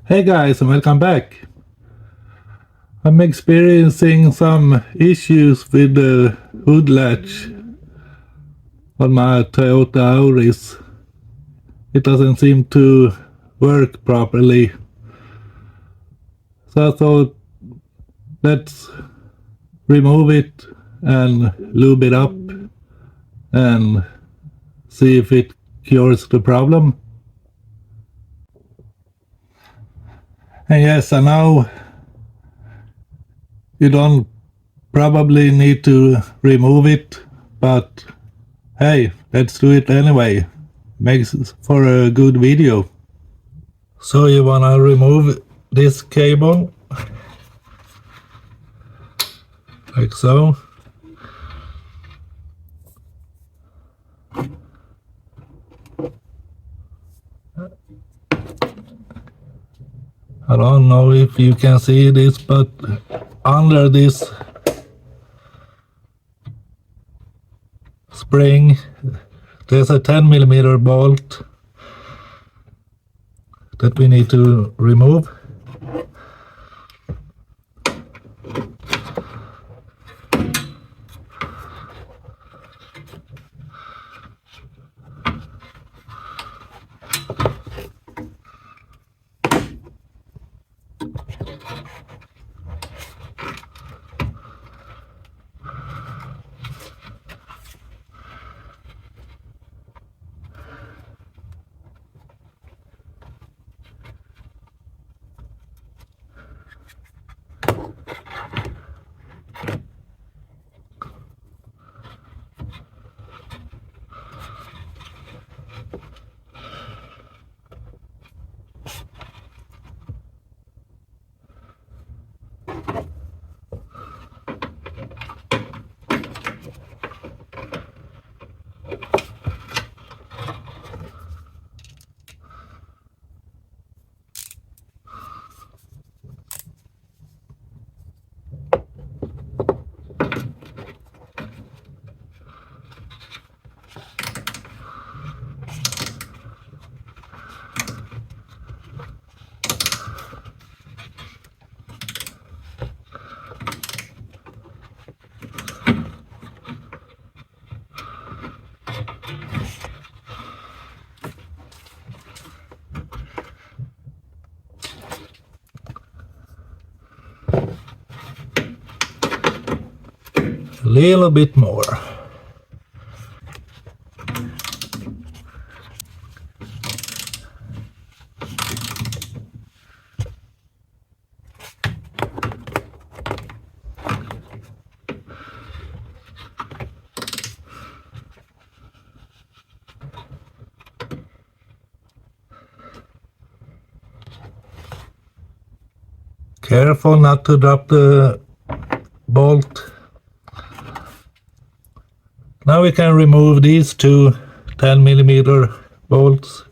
Hey guys, and welcome back. I'm experiencing some issues with the hood latch on my Toyota Auris. It doesn't seem to work properly. So I thought, let's remove it and lube it up and see if it cures the problem. And yes, I know you don't probably need to remove it, but hey, let's do it anyway. Makes for a good video. So you wanna remove this cable like so. I don't know if you can see this, but under this spring there's a 10mm bolt that we need to remove. A little bit more. Careful not to drop the bolt. Now we can remove these two 10mm bolts.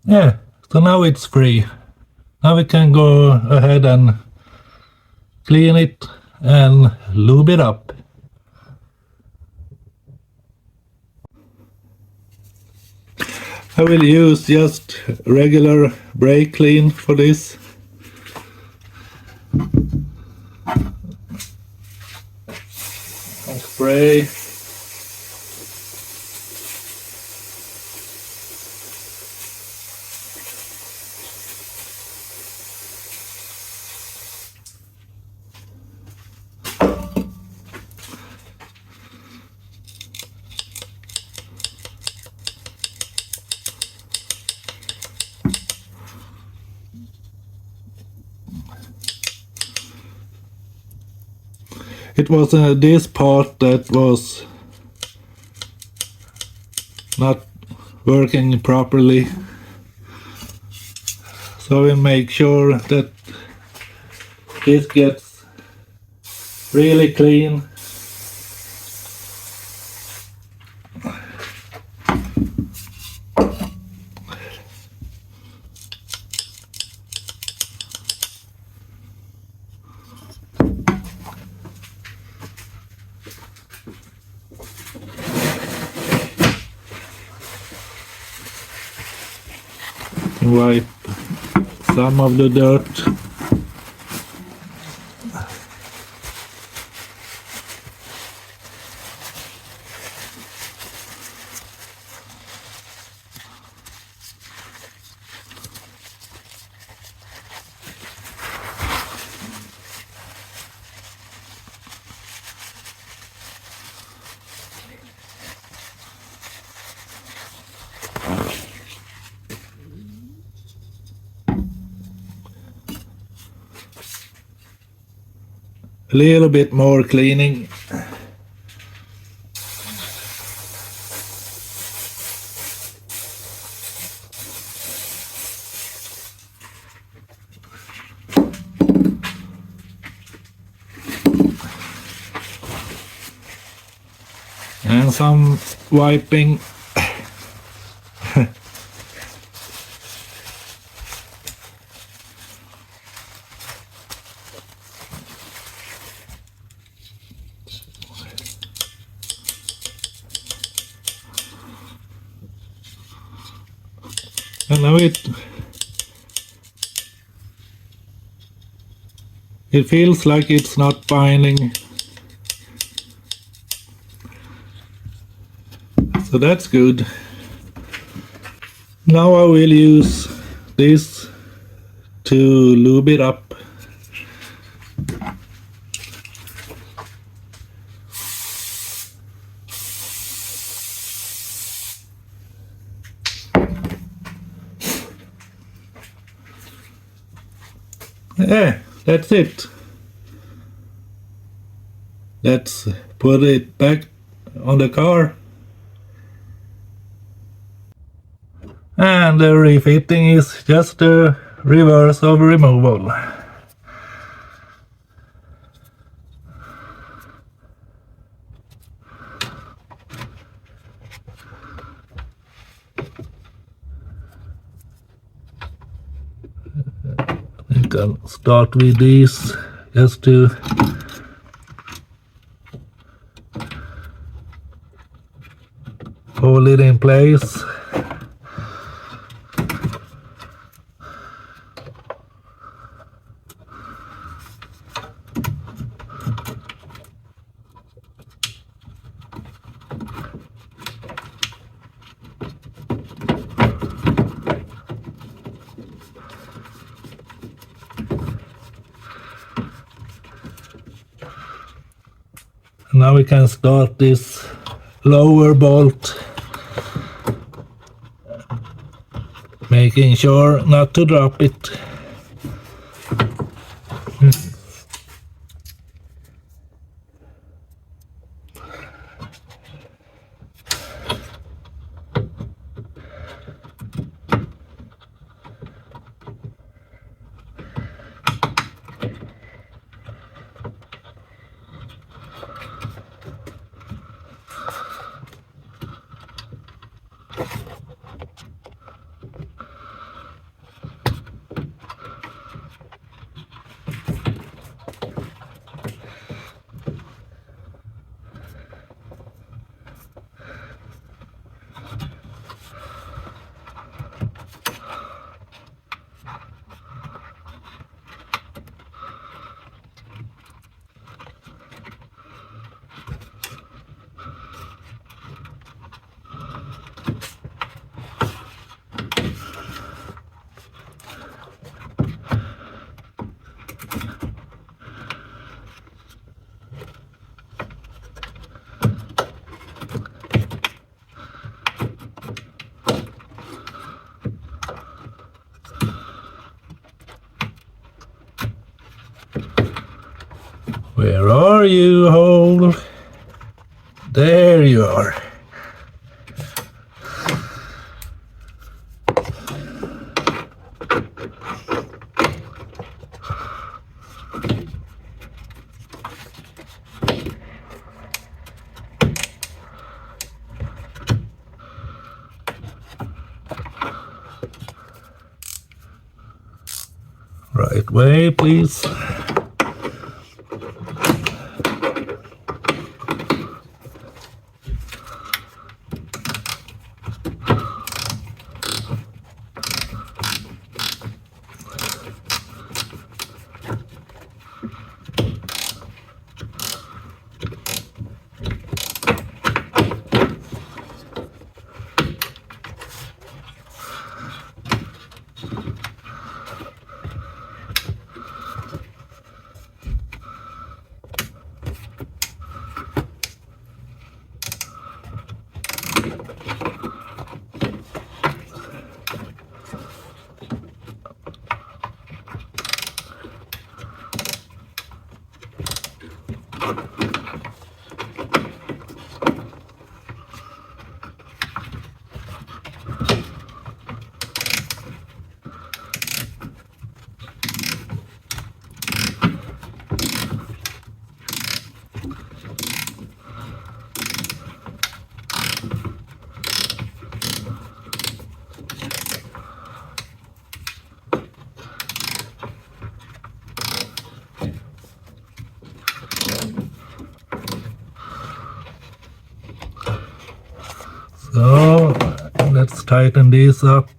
Yeah, so now it's free. Now we can go ahead and clean it and lube it up. I will use just regular brake clean for this. And spray. It was this part that was not working properly, so we make sure that this gets really clean. Wipe some of the dirt. A little bit more cleaning. And some wiping. And now it feels like it's not binding, so that's good. Now I will use this to lube it up. Yeah, that's it. Let's put it back on the car. And the refitting is just the reverse of removal. You can start with this just to hold it in place. Now we can start this lower bolt, making sure not to drop it. are you, hole? There you are. Right way, please. So let's tighten these up.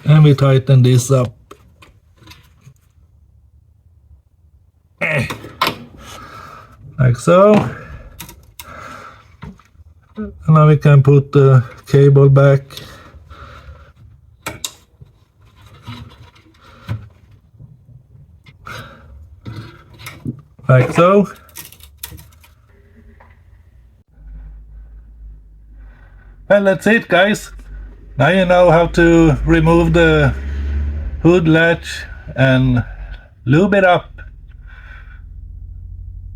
And we tighten this up. Like so. And now we can put the cable back. Like so. Well, that's it, guys. Now you know how to remove the hood latch and lube it up.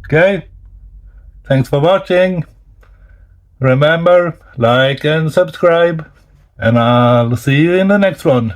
Okay? Thanks for watching. Remember, like and subscribe. And I'll see you in the next one.